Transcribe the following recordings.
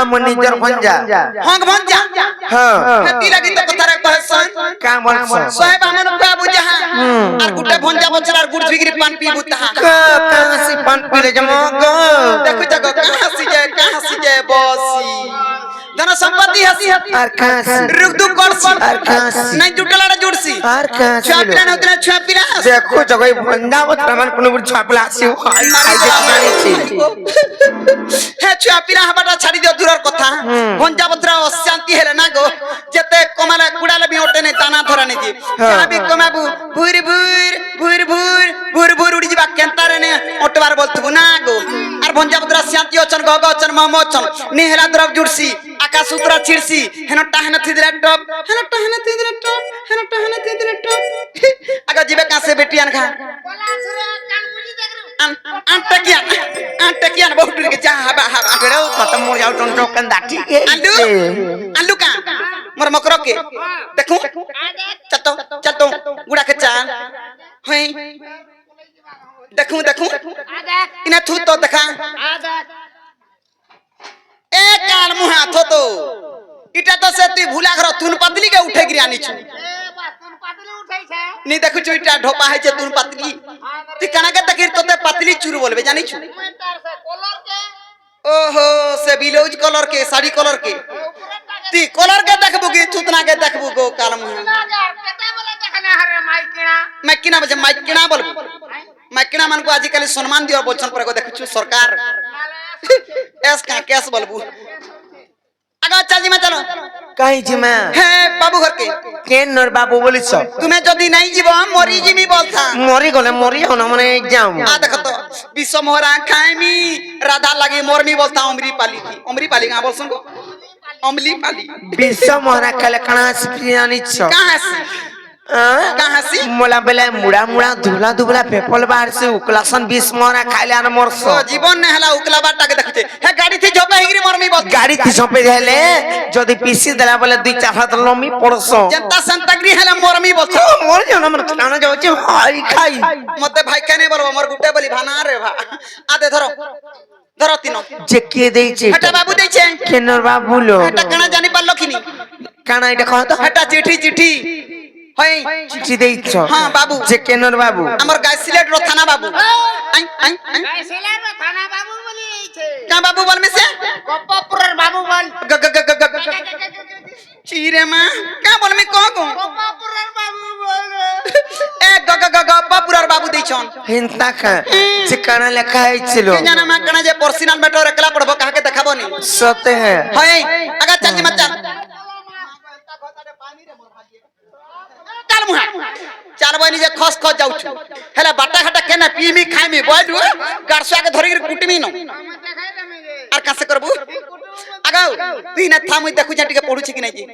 हम निजर भंजा हंग भंजा हां हेती लगी तो कथारे कहसन का बोलछ साहेब हमन बाबू जहां और गुटे भंजा बचर और गुड़ फिगरी पान पी बुता कहां से पान पीले जमो गो देखो जगह कहां से जाए बसी धन संपत्ति हसी और कहां से रुक दुक करसी और कहां से नहीं जुटलाड़ा जुड़सी और कहां से छापिला न उतरा छापिला देखो जगह भंजा बत मन कोनो छापला से हाय खाई जे जानी छी हे छापिला हबाटा छाड़ी दियो दूरर कथा भंजा बत्रा अशांति हेले ना गो जते कमाला कुडाले भी ओटे नै ताना धरा नै जी क्या भी कमाबू भूर भूर भूर भूर भूर भूर उड़ी जीवा केंतारे ने ओटवार बोलतबू ना गो आर भंजा बत्रा शांति अचन गग अचन मम अचन नेहरा द्रव जुड़सी आकाश उतरा छिड़सी हेन टाहन थिदरे टप हेन टाहन थिदरे टप हेन टाहन थिदरे टप आगा जीवे का से बेटियान खा आन टकिया बहुत के जा हबा हबा केड़ो खत्म हो जाऊ टन टोकन दाठी आलू आलू का मोर मकरो के देखू चल तो गुड़ा के चाल होई देखू देखू इना थू तो देखा ए काल मुहा थो तो इटा तो से तू भूला घर तुन पतली के उठे गिरानी छु नहीं देखु छु इटा ढोपा है जे तुन पतली ती कना के तकिर तोते पतली चूर बोलबे जानी छु ओहो से ब्लाउज कलर के साड़ी कलर के ती कलर के देखबू की थुतना के देखबू गो काल मुहा मैकिना बजे मैकिना बोलबू मैकिना मन को आजकल सम्मान दियो बोलछन पर को देखु छु सरकार एस का केस बोलबू आगा चल जी मैं चलो कहीं जी मैं हे बाबू घर के केन नर बाबू बोलिस तुम्हें जदी नहीं जीव मरी जीमी बोलता मरी गले मरी हो ना मने जाऊ आ देखो तो विश्व मोहरा खाइमी राधा लगे मोरमी बोलता उमरी पाली का बोल सुन अमली पाली विश्व मोहरा कले कणा स्प्रियानी छ कहां से मोला बेला मुड़ा मुड़ा धुला धुबला पेपल बाहर से उकलासन विश्व मोहरा खाइले आन मोरस ओ जीवन ने हला उकला बाटा के देखते हे गाड़ी थी झोपे हिगरी मोरमी बोल गाड़ी थी झोपे हेले जदी पीसी देला बोले दुई चार हाथ लमी पड़सो जनता संतग्री हला मोरमी बोल मोर जो ना मन खाना जाउ छ हाई खाई मते भाई कने बोलबो मोर गुटे बोली भाना रे भा आदे धरो धरो तीनो जे के देई छे हटा बाबू देई छे केनर बाबू लो हटा कणा जानि पालो किनी काना इटा कह तो हटा चिट्ठी चिट्ठी होय चिट्ठी देई छ हां बाबू जे केनर बाबू हमर गाय सिलेट रो थाना बाबू आई आई गाय सिलेट रो थाना बाबू बोली छे का बाबू बोल में से गोपापुर बाबू बोल ग ग ग ग चीरे मां का बोल में कह गो गोपापुर बाबू बोल ए ग ग ग गोपापुर बाबू देई छन हिंता का जे काना लेखा है छिलो के जाना मां कना जे पर्सनल मैटर एकला पढ़बो काहे के देखाबो नी सते है होय आगा चल जी मत चल काल मुहा चाल बनी जे खस खस जाउ छु हेला बाटा घाटा केना पीमी खाइमी बोलू गारसा के धरि कुटमी न आर कासे करबू आगाउ तू न था मुई देखु जाटी के पढु छी कि नै जी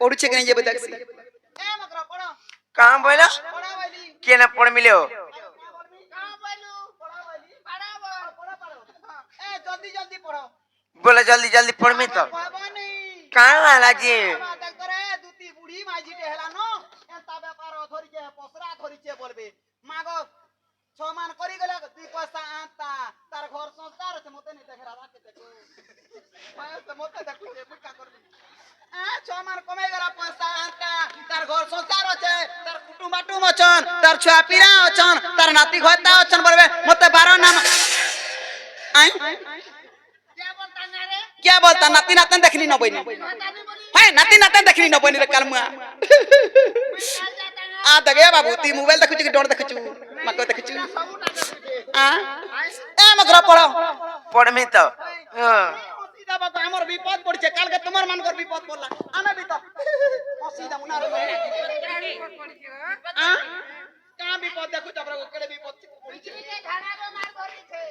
पढु छी कि नै जे बता ए मकरा पढो कहां बोला केना पढ़ मिलो कहां बोलू पढा बोली पढा पढो ए जल्दी जल्दी पढो बोला जल्दी जल्दी पढ़ में तो कहां वाला जी दूती बुढ़ी माजी हेला न एंता व्यापार धरि जे पसरा धरि जे बोलबे मागो छमान करी गेला दुई पैसा आता तार घर संसार से मते नै देख राधा के देखो मैं से मते देखु जे बुका करबी आ छमान कमाई गेला पैसा आता तार घर संसार আছে तार कुटुम बाटुम अछन तार छुआ पीरा अछन तार नाती घता अछन बोलबे मते 12 नाम आई क्या बोलता नाती नातन देखनी न बइनी है नाती नातन देखनी न बइनी रे कालमुआ आ दगे बाबू ती मोबाइल देखु छी डोर देखु छी मको देखु छी आ ए मकरा पढ़ो पढ़ में तो हां सीधा बाबा हमर विपद पड़ छे काल के तुम्हार मन कर विपद पड़ला आमे भी तो सीधा मुना रे आ का विपद देखु तबरा को केड़े विपद पड़ी छे घाना रो मार धरी छे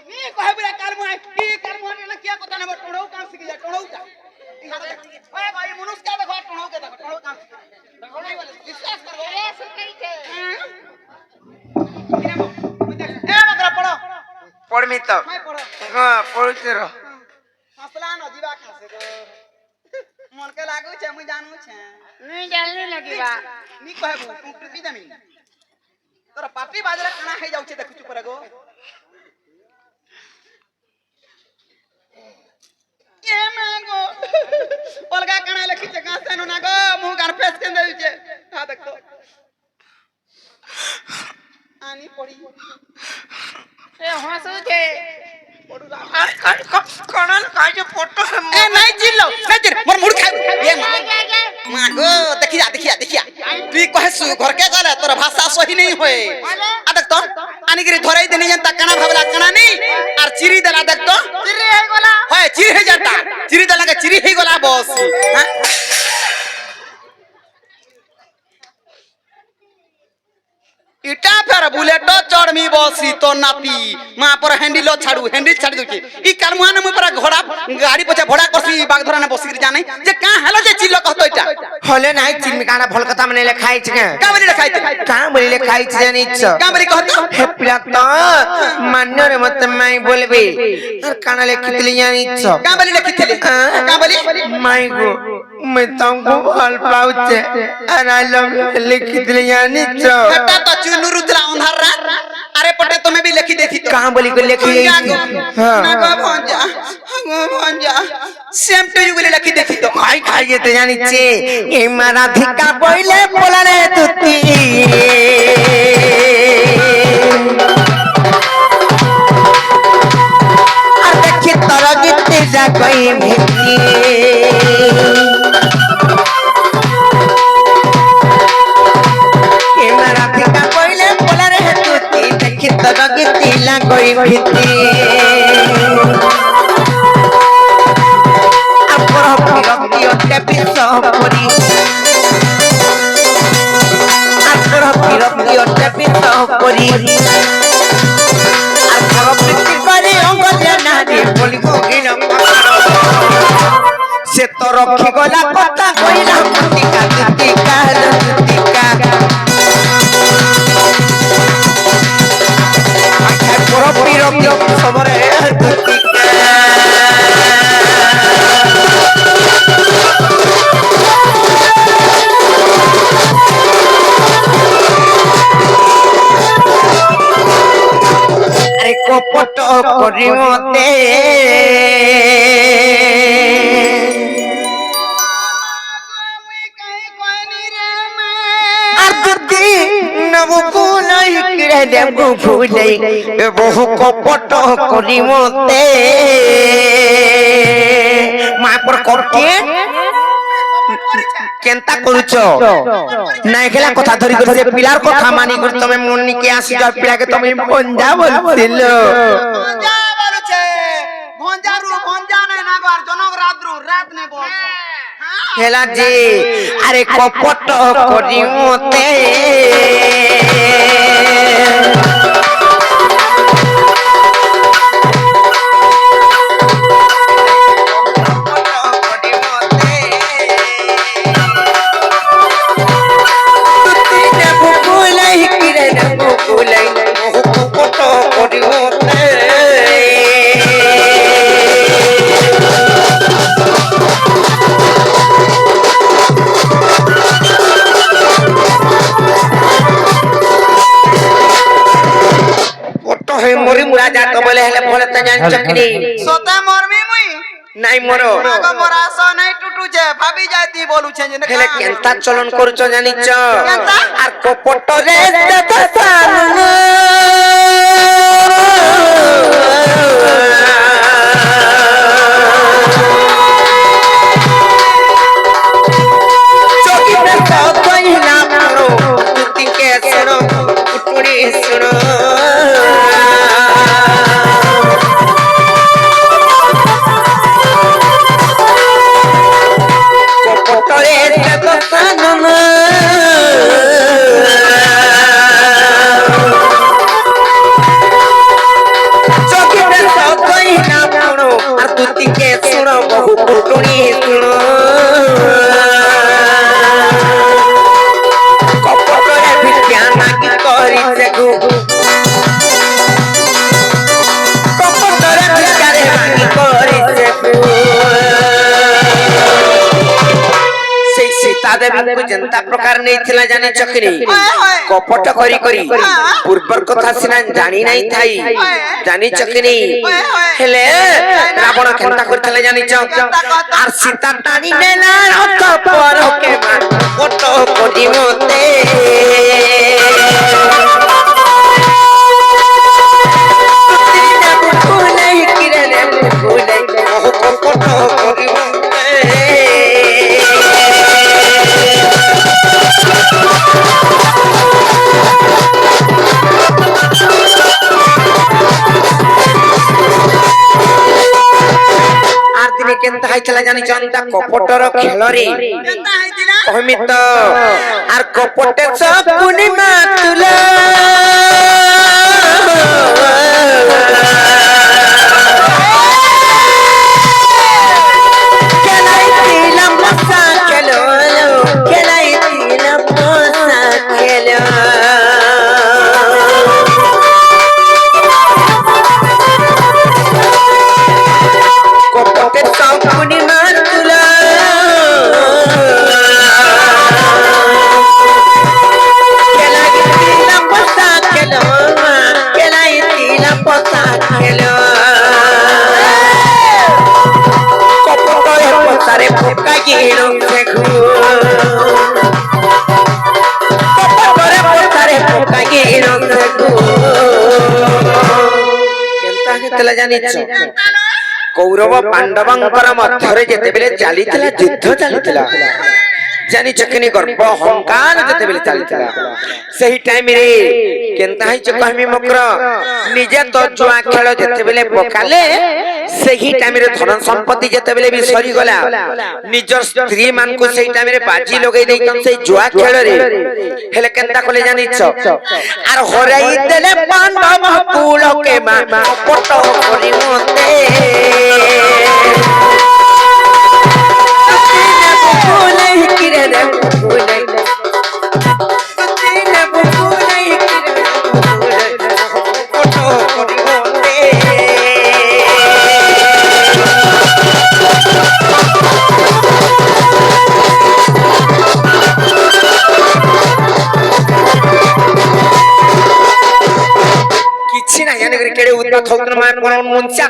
नी कहबे काल मुआ की काल मुआ ने क्या पता न टोड़ो काम सीख जा टोड़ो का ओए भाई मनुष्य का देखो टोड़ो के देखो टोड़ो काम टोड़ो वाले विश्वास करो रे सीखई छे ए मकरा पढ़ो पढ़ में तो मैं पढ़ो हां पढ़ते रहो हसला न जीवा का से मन के लागू छे मुई जानू छे नहीं जल्दी लगीबा नी कहबो तू कृति दमी तोरा पार्टी बाजरा खाना खाई जाउ छे देखु चुप रगो ଏ ମା ଗো ଅଲଗା କାଣା ଲେଖିଛେ ଗାଁ ସେନୁ ନା ଗো ମୁଁ ଗାଁ ଫେସ୍ କେନ୍ ଦେଉଛେ ହା ଦେଖ ଆନି ପଡି ଏ ହସୁଛେ କଣ କାje ଫଟୋ ଏ ନାଇଁ ଜିଲ୍लो ନାଇଁ ଜିଲ୍ ମୋର ମୁଡ ଖାଇ ଏ ମା গো দেখিয়া তুই কহেসু ঘরকে গলে তোর ভাষা সহি নেই হয়ে আ দেখ তো আনিগিরি ধরাই দেনি যেন তা কানা ভাবলা কানা নি আর চিরি দেলা দেখ তো চিরি হয়ে গলা হয় চিরি হয়ে যাতা চিরি দেলা কে চিরি হয়ে গলা বস হ্যাঁ इटा फेर बुलेट चढ़मी बसी तो नाती मां पर हैंडल छाड़ू हैंडल छाड़ दूची ई कालमुआने मु पर घोड़ा गाड़ी पछे घोड़ा करसी बागधरा ने बसी जाने जे का हेलो जे चिल्लो कहतो इटा হলে নাই চিনমি কানা ভল কথা মানে লেখাই ছে का बोली रे खाइते কা বলি লেখাই ছে জানিছ का बोली कहतो হে পিলা তো মান্যরে মতে মাই বলবি আর কানা লেখিতলি জানিছ का बोली लिखिथिले का बोली মাই গো मैं तुमको ভাল পাউছে আর আই লভ লিখিতলি জানিছ हटा तो चुनु रुद्रा अंधार रात अरे पटे तुम्हें भी लिखी देखी तो कहां बोली को लिखी ना गो भंजा सेम टू यू बोली लिखी देखी तो খাই খাই যেতে জানিছে এই মারাধিকা বইলে পোলারে তুতি আর দেখি তোর গীতে যা কই ভেতি এই মারাধিকা বইলে পোলারে তুতি দেখি তোর গীতে লা কই ভেতি বিরক্তি বিষ পরি আগ্রহ বিরক্তি বিষ পরি আগ্রহ বৃত্তি করে অঙ্গ জানারে বলি গিল সে তো রক্ষি গলা কথা কইলা প্রতিকা প্রতিকা প্রতিকা আচ্ছা বড় বিরক্তি সবরে প্রতিকা কপট করি মতে আর যদি নবকু নাই কিরে দেবু ভুলাই বহু কপট করি মতে মা পর করতে কেনতা করুছ নাই খেলা কথা ধরি করে পিলার কথা মানি করে তুমি মন নিকে আসি যাও পিলাকে তুমি ভঞ্জা বলছিল ভঞ্জা বলছে ভঞ্জা নাই না গো আর জনক রাত নে বল হেলা যে আরে কপট করি মতে মরি মুরা যাত বলে হেলে ভলে তে জান চকরি সতে মরমি মুই নাই মরো নাগো মোরা আস নাই টুটুছে ভাবি যাইতি বলুছে যে হেলে কেনতা চলন করছ জানিছ কেনতা? আর কপট রে দেতান চকিতে তো কইলা মানো তুতিকে শুনো উটুড়ি শুনো কপটরে দেতান চকিতে তো কইলা মানো আর তুতিকে শুনো বহু উটুড়ি শুনো কপটরে বিজ্ঞান কি করিছে গো ଆମକୁ ଯେନ୍ତା ପ୍ରକାର ନେଇଥିଲା ଜାଣିଛ କି ନାହିଁ କପଟ କରି କରି ପୂର୍ବର କଥା ସିନା ଜାଣି ନାହିଁ ଥାଇ ଜାଣିଛ କି ନାହିଁ ହେଲେ ରାବଣ କେନ୍ତା କରିଥିଲା ଜାଣିଛ আর সীতা টানি নেলা রত পরকে কত করি মতে কেনতা হইতলা জানিছ তা কপটর খেলরে কহিমি তো আর কপটে সব পূর্ণিমা তুলা কেলাই দিলাম পসা খেলো কেলাই দিলাম পসা খেলো কৌরব পাণ্ডবঙ্কর মধ্যে যেতেবেলে চালিଥିଲା যুদ্ধ চালিଥିଲା জানিছ কিনি গর্ব অহংকার যেতেবেলে চালিଥିଲା সেই টাইম রে কেনতা হইছ কহমি মকর নিজে তো জুয়া খেল যেতেবেলে পকালে সেই টাইম রে ধন সম্পত্তি যেতেবেলে বি সরি গলা নিজর স্ত্রী মানকু সেই টাইম রে বাজি লগাই দেইতন সেই জুয়া খেল রে হেলে কেনতা কলে জানিছ আর হরাই দেলে পাণ্ডব কুলকে মা কপট করি মতে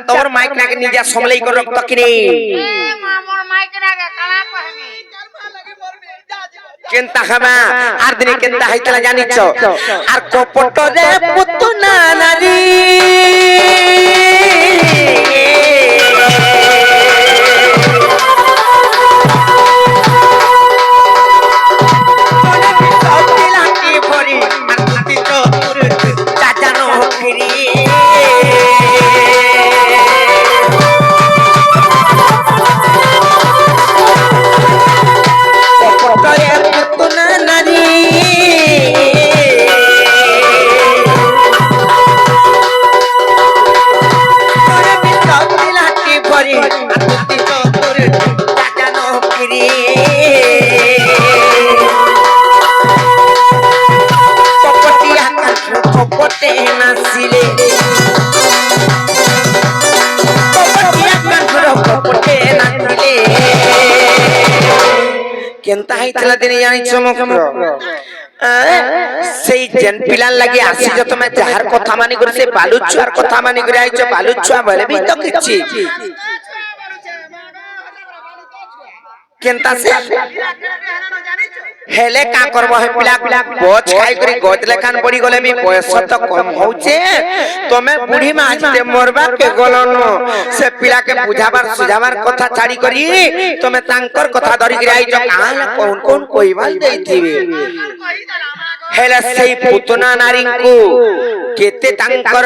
তোর মাইক নাকি নিজে সমলাই করে রক্ত কিনে কেনতা খাবা আর দিনে কেনতা হইতলা জানিছ আর কপট রে পুতুনা নারী কেনতা হইতলা দিনে জানিছ মকর সেই জেন পিলার লাগি আসিছ তুমি যাহার কথা মানি করে সেই বালু ছুয়ার কথা মানি করে আইছ বালু ছুয়া বলে বি তো কিছি কেনতা সে হেলে কা করব হে পিলা গছ খাই করে গছ লেখান পড়ি গলে মি বয়স তো কম হউছে তুমি বুড়ি মা আজতে মরবা কে গলন সে পিলা কে বুঝাবার সুঝাবার কথা ছাড়ি করি তুমি তাঙ্কর কথা ধরি করে আইছ কাল কোন কোন কইবাল দেইथिबे হেলে সেই পুতনা নারীଙ୍କୁ কেতে তাঙ্কর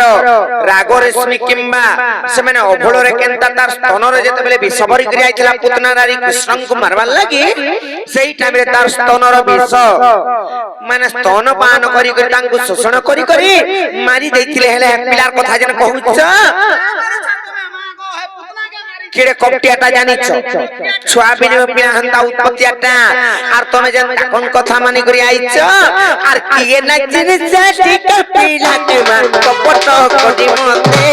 রাগ রেশমি কিম্বা সেমানে অভଳରେ কেনতা তার স্তনরে যেতেবেলে বিষ ভরি করে আইছিলা পুতনা নারী কৃষ্ণଙ୍କୁ মারবার লাগি সেই টাইমে তার স্তনর বিষ মানে স্তন পান করি করে তাঙ্কু শোষণ করি করি মারি দেইଥିଲେ হেলে পিলার কথা যেন কহুছ কিড়ে কপটিয়াটা জানিছ ছুয়া বিনে পিনা হন্তা উৎপত্তিয়াটা আর তুমি যেন কোন কথা মানি করি আইছ আর কিয়ে না জিনিস ঠিক পিলাকে মা কপট করি মতে